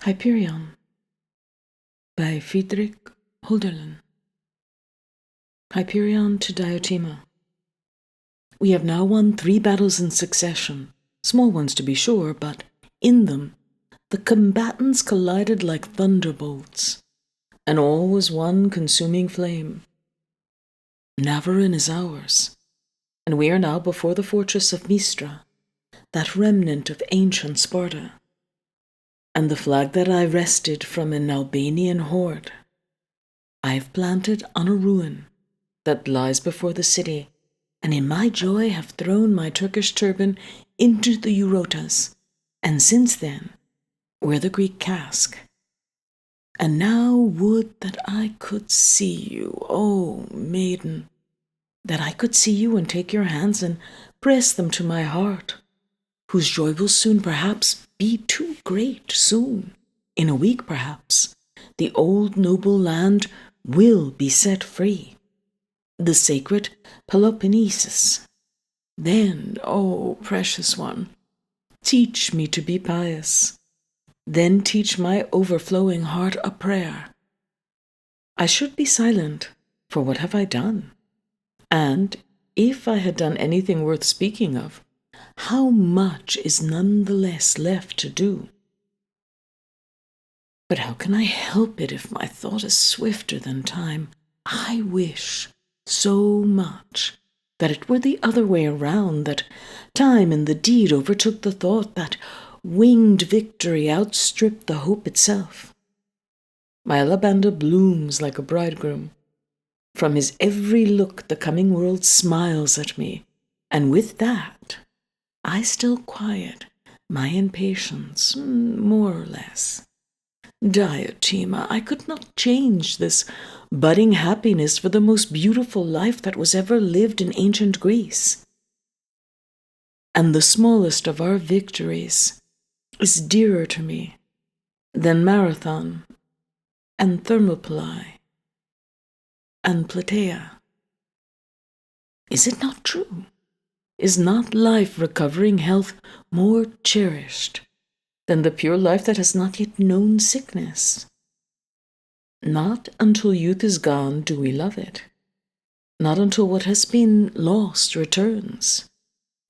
Hyperion by Friedrich Hölderlin. Hyperion to Diotima. We have now won 3 battles in succession, small ones to be sure, but in them the combatants collided like thunderbolts, and all was one consuming flame. Navarin is ours, and we are now before the fortress of Mistra, that remnant of ancient Sparta, and the flag that I wrested from an Albanian horde I have planted on a ruin that lies before the city, and in my joy have thrown my Turkish turban into the Eurotas, and since then wear the Greek casque. And now would that I could see you, O maiden, that I could see you and take your hands and press them to my heart, whose joy will soon perhaps be too great, soon, in a week perhaps, the old noble land will be set free, the sacred Peloponnesus. Then, O precious one, teach me to be pious. Then teach my overflowing heart a prayer. I should be silent, for what have I done? And if I had done anything worth speaking of, how much is none the less left to do? But how can I help it if my thought is swifter than time? I wish so much that it were the other way around, that time in the deed overtook the thought, that winged victory outstripped the hope itself. My Alabanda blooms like a bridegroom. From his every look the coming world smiles at me, and with that I still quiet my impatience, more or less. Diotima, I could not change this budding happiness for the most beautiful life that was ever lived in ancient Greece. And the smallest of our victories is dearer to me than Marathon and Thermopylae and Plataea. Is it not true? Is not life recovering health more cherished than the pure life that has not yet known sickness? Not until youth is gone do we love it. Not until what has been lost returns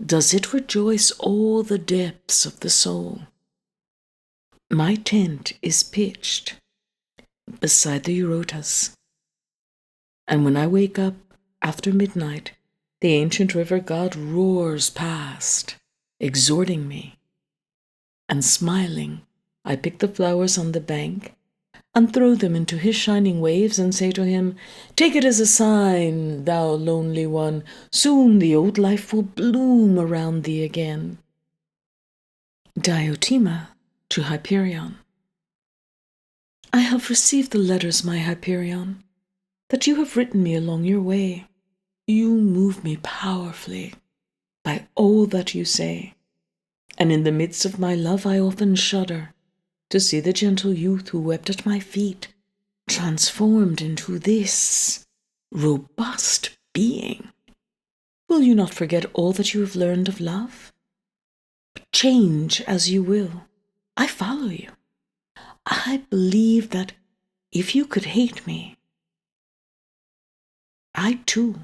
does it rejoice all the depths of the soul. My tent is pitched beside the Eurotas, and when I wake up after midnight, the ancient river god roars past, exhorting me, and smiling, I pick the flowers on the bank and throw them into his shining waves and say to him, "Take it as a sign, thou lonely one, soon the old life will bloom around thee again." Diotima to Hyperion. I have received the letters, my Hyperion, that you have written me along your way. You move me powerfully by all that you say, and in the midst of my love I often shudder to see the gentle youth who wept at my feet transformed into this robust being. Will you not forget all that you have learned of love? Change as you will, I follow you. I believe that if you could hate me, I too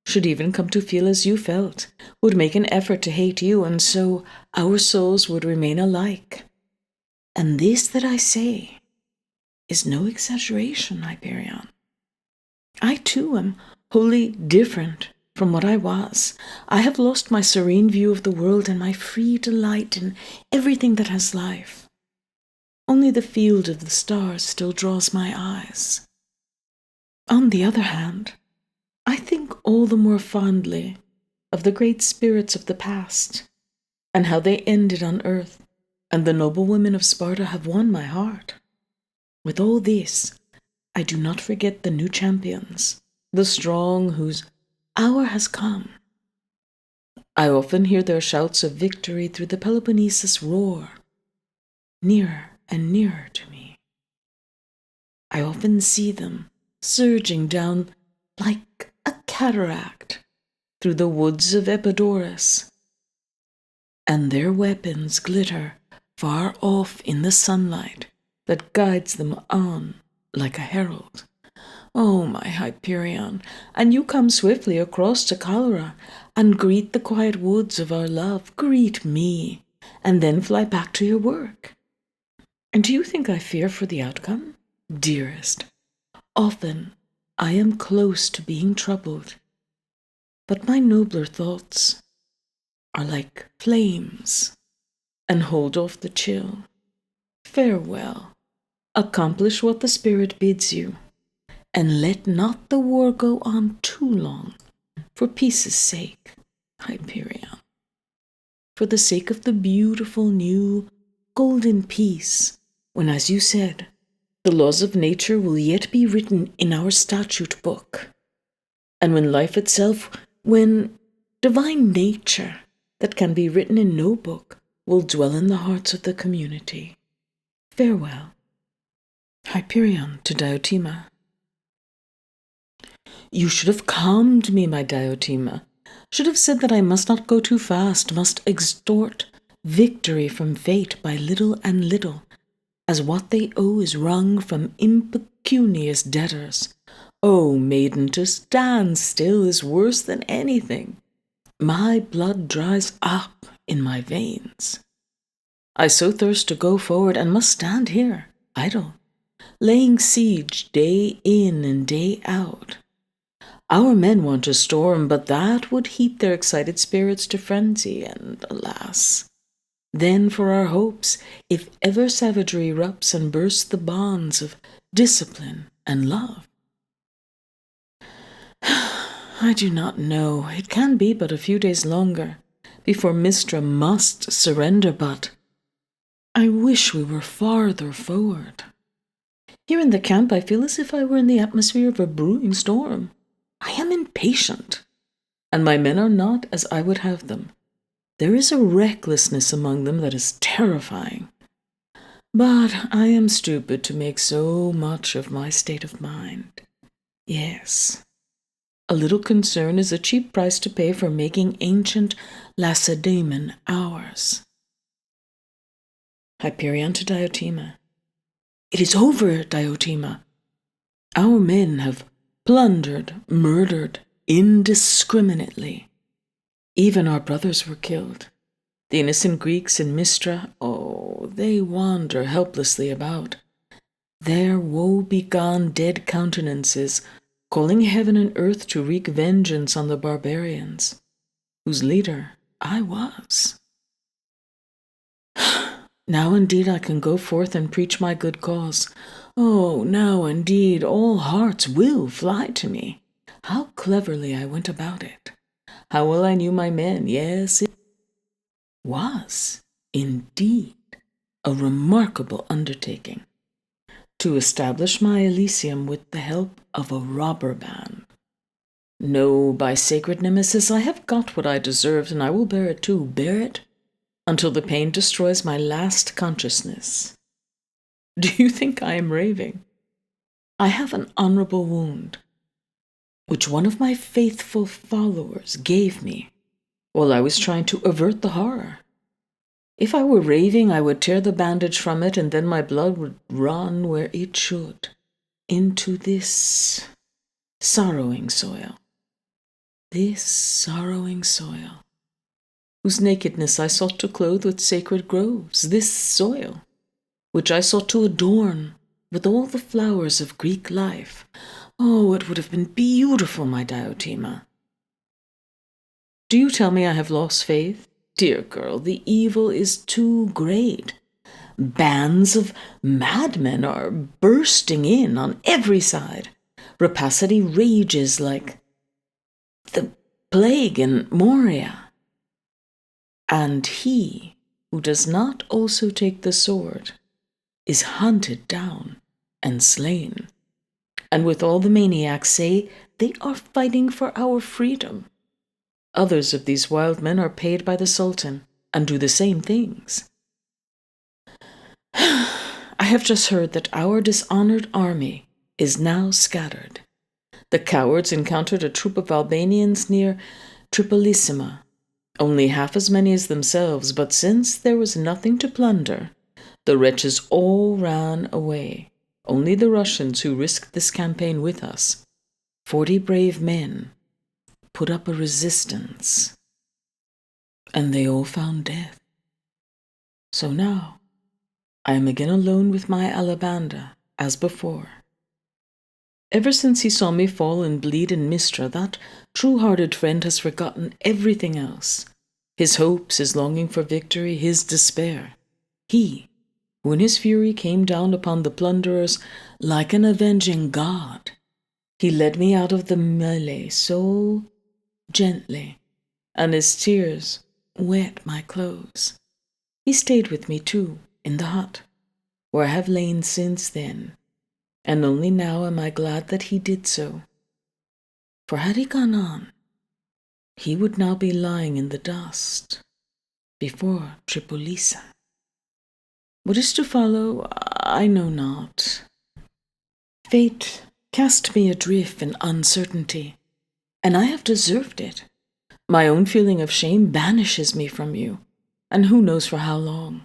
should even come to feel as you felt, would make an effort to hate you, and so our souls would remain alike. And this that I say is no exaggeration, Hyperion. I too am wholly different from what I was. I have lost my serene view of the world and my free delight in everything that has life. Only the field of the stars still draws my eyes. On the other hand, I think all the more fondly of the great spirits of the past, and how they ended on earth, and the noble women of Sparta have won my heart. With all this, I do not forget the new champions, the strong whose hour has come. I often hear their shouts of victory through the Peloponnesus roar, nearer and nearer to me. I often see them surging down like a cataract through the woods of Epidaurus, and their weapons glitter far off in the sunlight that guides them on like a herald. Oh, my Hyperion, and you come swiftly across to Cholera, and greet the quiet woods of our love, greet me, and then fly back to your work. And do you think I fear for the outcome? Dearest, often I am close to being troubled, but my nobler thoughts are like flames, and hold off the chill. Farewell, accomplish what the spirit bids you, and let not the war go on too long, for peace's sake, Hyperion. For the sake of the beautiful new golden peace, when, as you said, the laws of nature will yet be written in our statute book, and when life itself, when divine nature that can be written in no book will dwell in the hearts of the community. Farewell. Hyperion to Diotima. You should have calmed me, my Diotima. Should have said that I must not go too fast, must extort victory from fate by little and little, as what they owe is wrung from impecunious debtors. O maiden, to stand still is worse than anything. My blood dries up in my veins. I so thirst to go forward, and must stand here, idle, laying siege day in and day out. Our men want to storm, but that would heat their excited spirits to frenzy, and alas, then for our hopes, if ever savagery erupts and bursts the bonds of discipline and love. I do not know. It can be but a few days longer before Mistra must surrender, but I wish we were farther forward. Here in the camp I feel as if I were in the atmosphere of a brewing storm. I am impatient, and my men are not as I would have them. There is a recklessness among them that is terrifying. But I am stupid to make so much of my state of mind. Yes, a little concern is a cheap price to pay for making ancient Lacedaemon ours. Hyperion to Diotima. It is over, Diotima. Our men have plundered, murdered indiscriminately. Even our brothers were killed. The innocent Greeks in Mistra, oh, they wander helplessly about, their woe-begone dead countenances calling heaven and earth to wreak vengeance on the barbarians, whose leader I was. Now indeed I can go forth and preach my good cause. Oh, now indeed all hearts will fly to me. How cleverly I went about it. How well I knew my men. Yes, it was indeed a remarkable undertaking to establish my Elysium with the help of a robber band. No, by sacred Nemesis, I have got what I deserved, and I will bear it too, bear it until the pain destroys my last consciousness. Do you think I am raving? I have an honorable wound, which one of my faithful followers gave me while I was trying to avert the horror. If I were raving, I would tear the bandage from it, and then my blood would run where it should, into this sorrowing soil. This sorrowing soil, whose nakedness I sought to clothe with sacred groves. This soil, which I sought to adorn with all the flowers of Greek life. Oh, it would have been beautiful, my Diotima. Do you tell me I have lost faith? Dear girl, the evil is too great. Bands of madmen are bursting in on every side. Rapacity rages like the plague in Moria. And he who does not also take the sword is hunted down and slain. And with all the maniacs say they are fighting for our freedom. Others of these wild men are paid by the Sultan and do the same things. I have just heard that our dishonored army is now scattered. The cowards encountered a troop of Albanians near Tripolissima, only half as many as themselves, but since there was nothing to plunder, The wretches all ran away. Only the Russians who risked this campaign with us, 40 brave men, put up a resistance. And they all found death. So now, I am again alone with my Alabanda, as before. Ever since he saw me fall and bleed in Mistra, that true-hearted friend has forgotten everything else. His hopes, his longing for victory, his despair. He, who in his fury came down upon the plunderers like an avenging god, he led me out of the melee so gently, and his tears wet my clothes. He stayed with me, too, in the hut, where I have lain since then, and only now am I glad that he did so. For had he gone on, he would now be lying in the dust before Tripolissa. What is to follow, I know not. Fate cast me adrift in uncertainty, and I have deserved it. My own feeling of shame banishes me from you, and who knows for how long.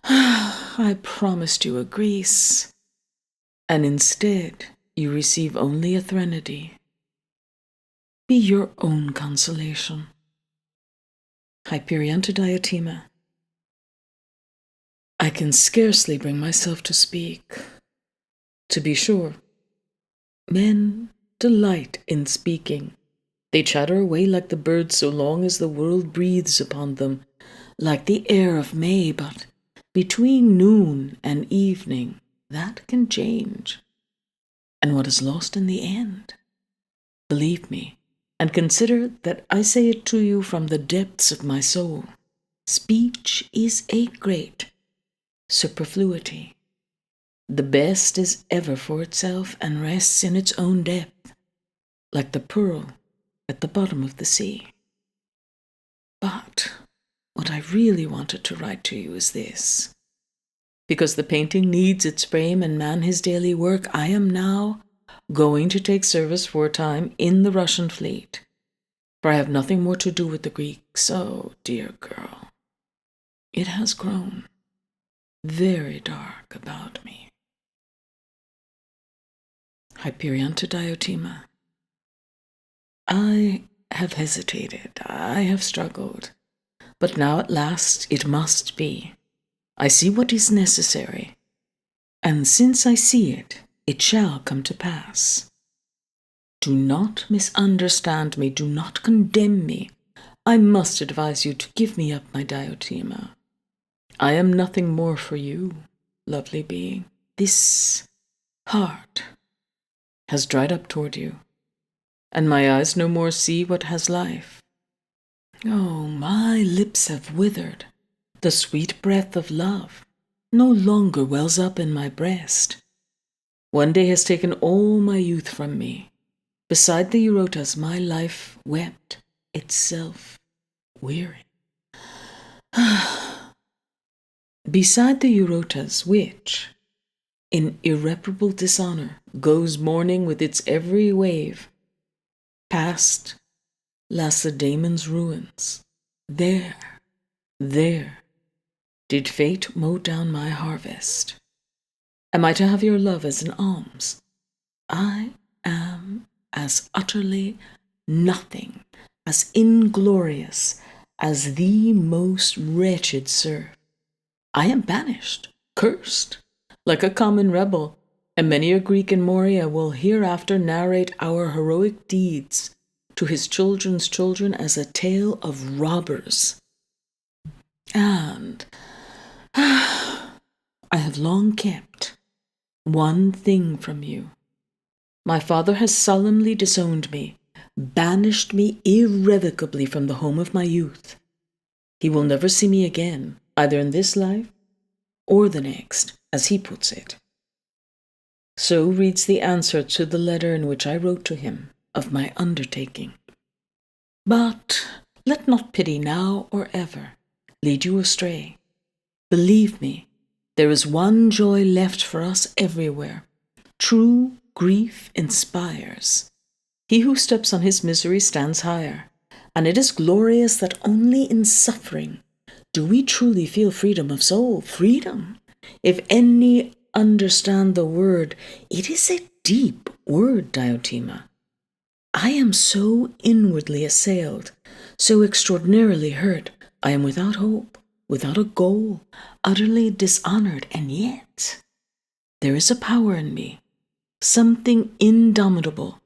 I promised you a Greece, and instead you receive only a threnody. Be your own consolation. Hyperion to Diotima. I can scarcely bring myself to speak. To be sure, men delight in speaking. They chatter away like the birds so long as the world breathes upon them, like the air of May, but between noon and evening that can change. And what is lost in the end? Believe me, and consider that I say it to you from the depths of my soul. Speech is a great superfluity. The best is ever for itself and rests in its own depth, like the pearl at the bottom of the sea. But what I really wanted to write to you is this. Because the painting needs its frame and man his daily work, I am now going to take service for a time in the Russian fleet, for I have nothing more to do with the Greeks. Oh, dear girl, it has grown very dark about me. Hyperion to Diotima. I have hesitated, I have struggled, but now at last it must be. I see what is necessary, and since I see it, it shall come to pass. Do not misunderstand me, do not condemn me. I must advise you to give me up, my Diotima. I am nothing more for you, lovely being. This heart has dried up toward you, and my eyes no more see what has life. Oh, my lips have withered. The sweet breath of love no longer wells up in my breast. One day has taken all my youth from me. Beside the Eurotas my life wept itself weary. Beside the Eurotas which, in irreparable dishonor, goes mourning with its every wave past Lacedaemon's ruins, there did fate mow down my harvest. Am I to have your love as an alms? I am as utterly nothing, as inglorious as the most wretched serf. I am banished, cursed, like a common rebel, and many a Greek in Moria will hereafter narrate our heroic deeds to his children's children as a tale of robbers. And I have long kept one thing from you. My father has solemnly disowned me, banished me irrevocably from the home of my youth. He will never see me again, either in this life or the next, as he puts it. So reads the answer to the letter in which I wrote to him of my undertaking. But let not pity now or ever lead you astray. Believe me, there is one joy left for us everywhere. True grief inspires. He who steps on his misery stands higher, and it is glorious that only in suffering do we truly feel freedom of soul, freedom If any understand the word, it is a deep word, Diotima. I am so inwardly assailed, so extraordinarily hurt. I am without hope, without a goal, utterly dishonored, and yet there is a power in me, something indomitable,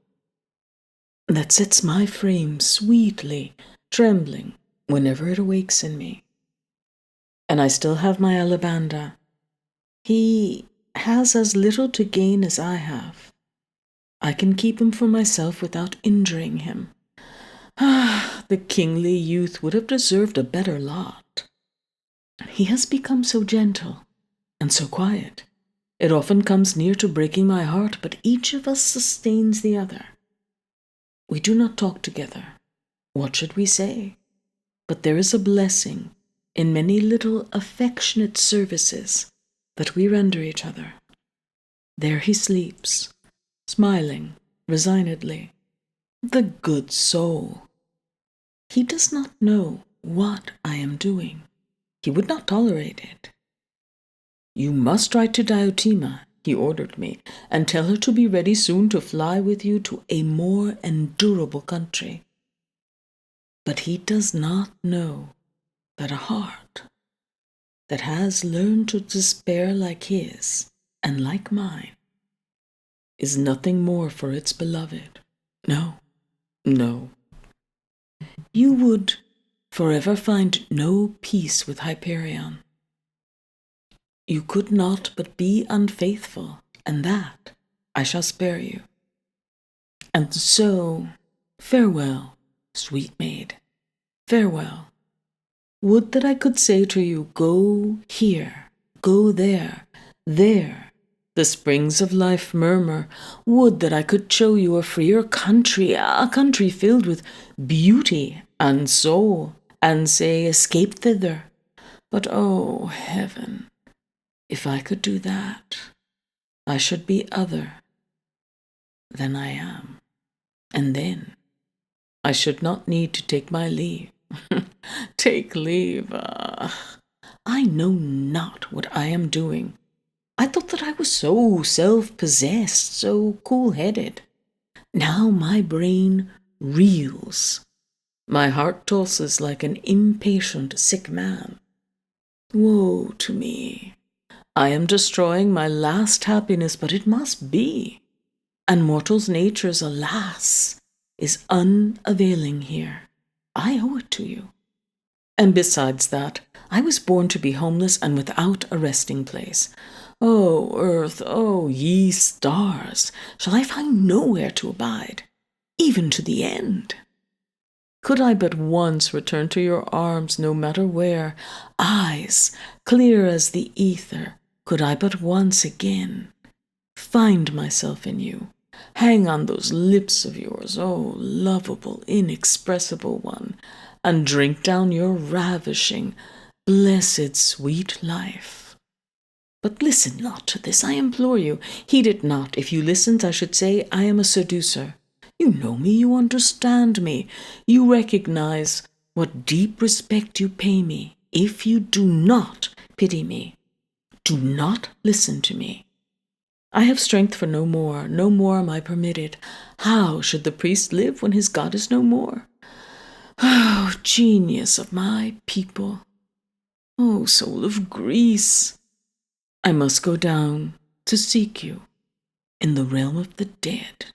that sets my frame sweetly trembling whenever it awakes in me. And I still have my Alabanda. He has as little to gain as I have. I can keep him for myself without injuring him. Ah, the kingly youth would have deserved a better lot. He has become so gentle and so quiet. It often comes near to breaking my heart, but each of us sustains the other. We do not talk together. What should we say? But there is a blessing in many little affectionate services that we render each other. There he sleeps, smiling resignedly. The good soul! He does not know what I am doing. He would not tolerate it. You must write to Diotima, he ordered me, and tell her to be ready soon to fly with you to a more endurable country. But he does not know that a heart that has learned to despair like his and like mine is nothing more for its beloved. No, no. You would forever find no peace with Hyperion. You could not but be unfaithful, and that I shall spare you. And so, farewell, sweet maid, farewell. Would that I could say to you, go here, go there, there. The springs of life murmur. Would that I could show you a freer country, a country filled with beauty and soul, and say, escape thither. But, oh, heaven, if I could do that, I should be other than I am. And then I should not need to take my leave. Take leave. I know not what I am doing. I thought that I was so self-possessed, so cool-headed. Now my brain reels. My heart tosses like an impatient sick man. Woe to me! I am destroying my last happiness, but it must be. And mortal's natures, alas, is unavailing here. I owe it to you. And besides that, I was born to be homeless and without a resting place. O earth, O ye stars, shall I find nowhere to abide, even to the end? Could I but once return to your arms, no matter where, eyes clear as the ether, could I but once again find myself in you, hang on those lips of yours, O lovable, inexpressible one, and drink down your ravishing, blessed, sweet life. But listen not to this, I implore you. Heed it not. If you listened, I should say I am a seducer. You know me, you understand me. You recognize what deep respect you pay me. If you do not pity me, do not listen to me. I have strength for no more am I permitted. How should the priest live when his God is no more? Oh, genius of my people! Oh, soul of Greece! I must go down to seek you in the realm of the dead.